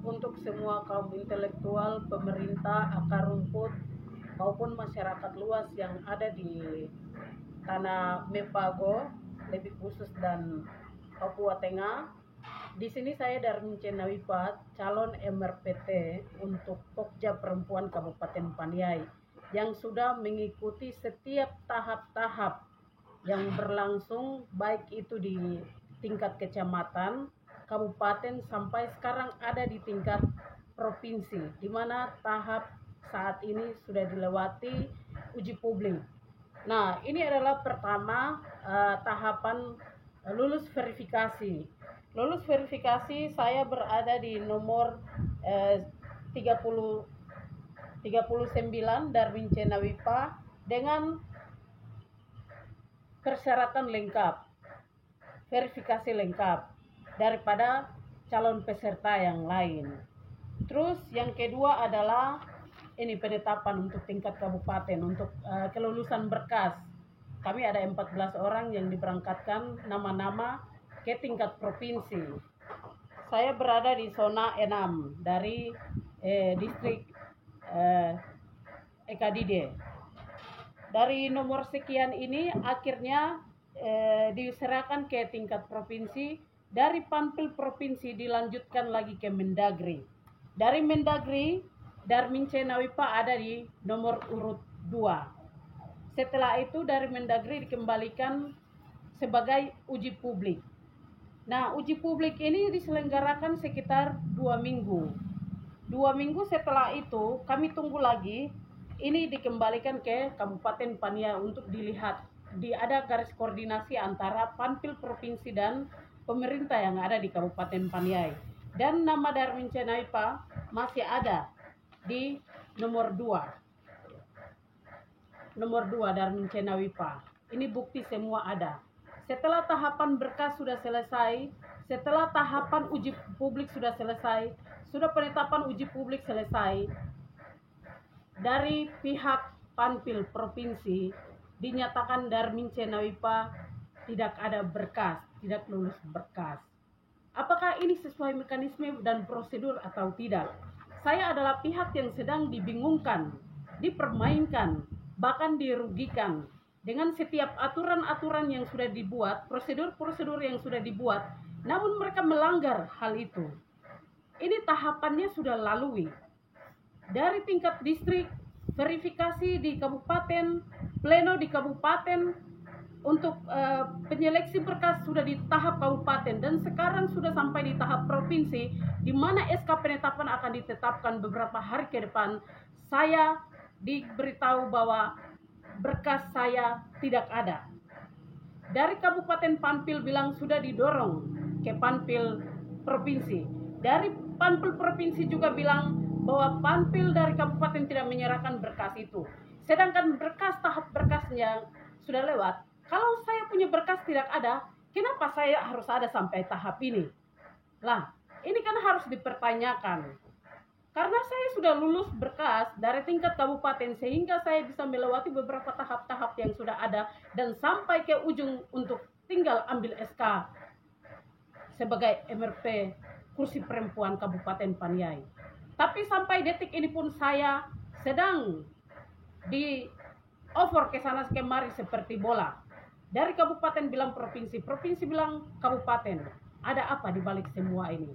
untuk semua kaum intelektual, pemerintah, akar rumput, maupun masyarakat luas yang ada di tanah Mepago, lebih khusus dan Papua Tengah. Di sini saya Darmin Cenawipat, calon MRPT untuk Pokja Perempuan Kabupaten Paniai, yang sudah mengikuti setiap tahap-tahap yang berlangsung, baik itu di tingkat kecamatan, kabupaten, sampai sekarang ada di tingkat provinsi, di mana tahap saat ini sudah dilewati uji publik. Nah, ini adalah pertama tahapan lulus verifikasi. Lulus verifikasi saya berada di nomor 39 Darmin Cenawipa dengan persyaratan lengkap, verifikasi lengkap daripada calon peserta yang lain. Terus yang kedua adalah ini penetapan untuk tingkat kabupaten untuk kelulusan berkas. Kami ada 14 orang yang diberangkatkan nama-nama ke tingkat provinsi. Saya berada di zona 6 dari distrik Ekadide. Dari nomor sekian ini akhirnya diserahkan ke tingkat provinsi. Dari Panpil provinsi dilanjutkan lagi ke Mendagri. Dari Mendagri, Darmin Cenawipa ada di nomor urut 2. Setelah itu dari Mendagri dikembalikan sebagai uji publik. Nah, uji publik ini diselenggarakan sekitar 2 minggu. 2 minggu setelah itu kami tunggu lagi, ini dikembalikan ke Kabupaten Paniai untuk dilihat. Ada garis koordinasi antara Panpil provinsi dan pemerintah yang ada di Kabupaten Paniai. Dan nama Darmin Cenawipa masih ada di nomor 2. Nomor 2 Darmin Cenawipa. Ini bukti semua ada. Setelah tahapan berkas sudah selesai, setelah tahapan uji publik sudah selesai, sudah penetapan uji publik selesai, dari pihak Panpil provinsi dinyatakan Darmin Cenawipa tidak ada berkas, tidak lulus berkas. Apakah ini sesuai mekanisme dan prosedur atau tidak? Saya adalah pihak yang sedang dibingungkan, dipermainkan, bahkan dirugikan dengan setiap aturan-aturan yang sudah dibuat, prosedur-prosedur yang sudah dibuat, namun mereka melanggar hal itu. Ini tahapannya sudah lalui. Dari tingkat distrik, verifikasi di kabupaten, pleno di kabupaten, untuk penyeleksi berkas sudah di tahap kabupaten, dan sekarang sudah sampai di tahap provinsi, di mana SK penetapan akan ditetapkan beberapa hari ke depan. Saya diberitahu bahwa berkas saya tidak ada. Dari Kabupaten Panpil bilang sudah didorong ke Panpil provinsi. Dari Panpil provinsi juga bilang bahwa Panpil dari kabupaten tidak menyerahkan berkas itu. Sedangkan berkas, tahap berkasnya sudah lewat. Kalau saya punya berkas tidak ada, kenapa saya harus ada sampai tahap ini? Lah, ini kan harus dipertanyakan. Karena saya sudah lulus berkas dari tingkat kabupaten, sehingga saya bisa melewati beberapa tahap-tahap yang sudah ada dan sampai ke ujung untuk tinggal ambil SK sebagai MRP kursi perempuan Kabupaten Paniai. Tapi sampai detik ini pun saya sedang di over ke sana kemari seperti bola. Dari kabupaten bilang provinsi, provinsi bilang kabupaten. Ada apa di balik semua ini?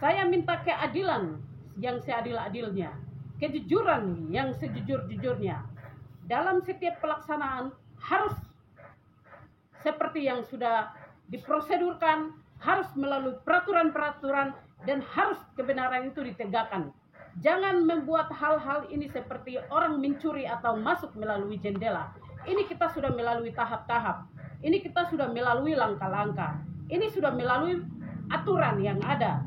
Saya minta keadilan yang seadil-adilnya, kejujuran yang sejujur-jujurnya. Dalam setiap pelaksanaan harus seperti yang sudah diprosedurkan, harus melalui peraturan-peraturan, dan harus kebenaran itu ditegakkan. Jangan membuat hal-hal ini seperti orang mencuri atau masuk melalui jendela. Ini kita sudah melalui tahap-tahap. Ini kita sudah melalui langkah-langkah. Ini sudah melalui aturan yang ada.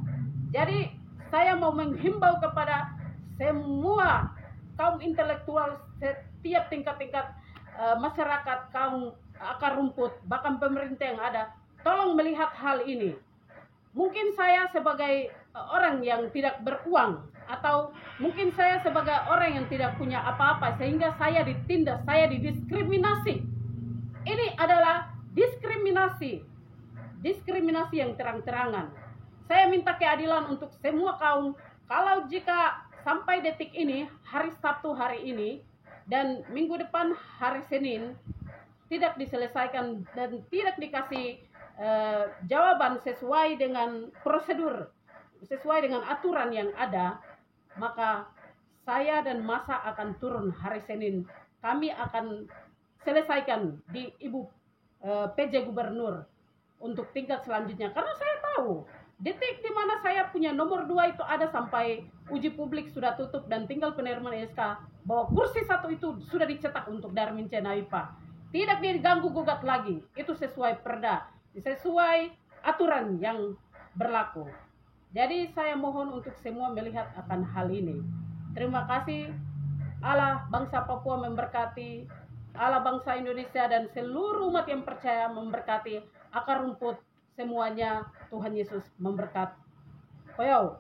Jadi saya mau menghimbau kepada semua kaum intelektual setiap tingkat-tingkat masyarakat, kaum akar rumput, bahkan pemerintah yang ada, tolong melihat hal ini. Mungkin saya sebagai orang yang tidak beruang, atau mungkin saya sebagai orang yang tidak punya apa-apa, sehingga saya ditindas, saya didiskriminasi. Ini adalah diskriminasi yang terang-terangan. Saya minta keadilan untuk semua kaum Kalau jika sampai detik ini, hari Sabtu hari ini, dan minggu depan hari Senin, tidak diselesaikan dan tidak dikasih jawaban sesuai dengan prosedur, sesuai dengan aturan yang ada, maka saya dan masa akan turun hari Senin. Kami akan selesaikan di Ibu PJ Gubernur untuk tingkat selanjutnya. Karena saya tahu detik di mana saya punya nomor 2 itu ada sampai uji publik sudah tutup dan tinggal penerimaan SK, bahwa kursi 1 itu sudah dicetak untuk Darmin C. Nawipa. Tidak diganggu gugat lagi. Itu sesuai perda, sesuai aturan yang berlaku. Jadi saya mohon untuk semua melihat akan hal ini. Terima kasih. Allah bangsa Papua memberkati, Allah bangsa Indonesia dan seluruh umat yang percaya memberkati. Akar rumput semuanya, Tuhan Yesus memberkati. Koyau.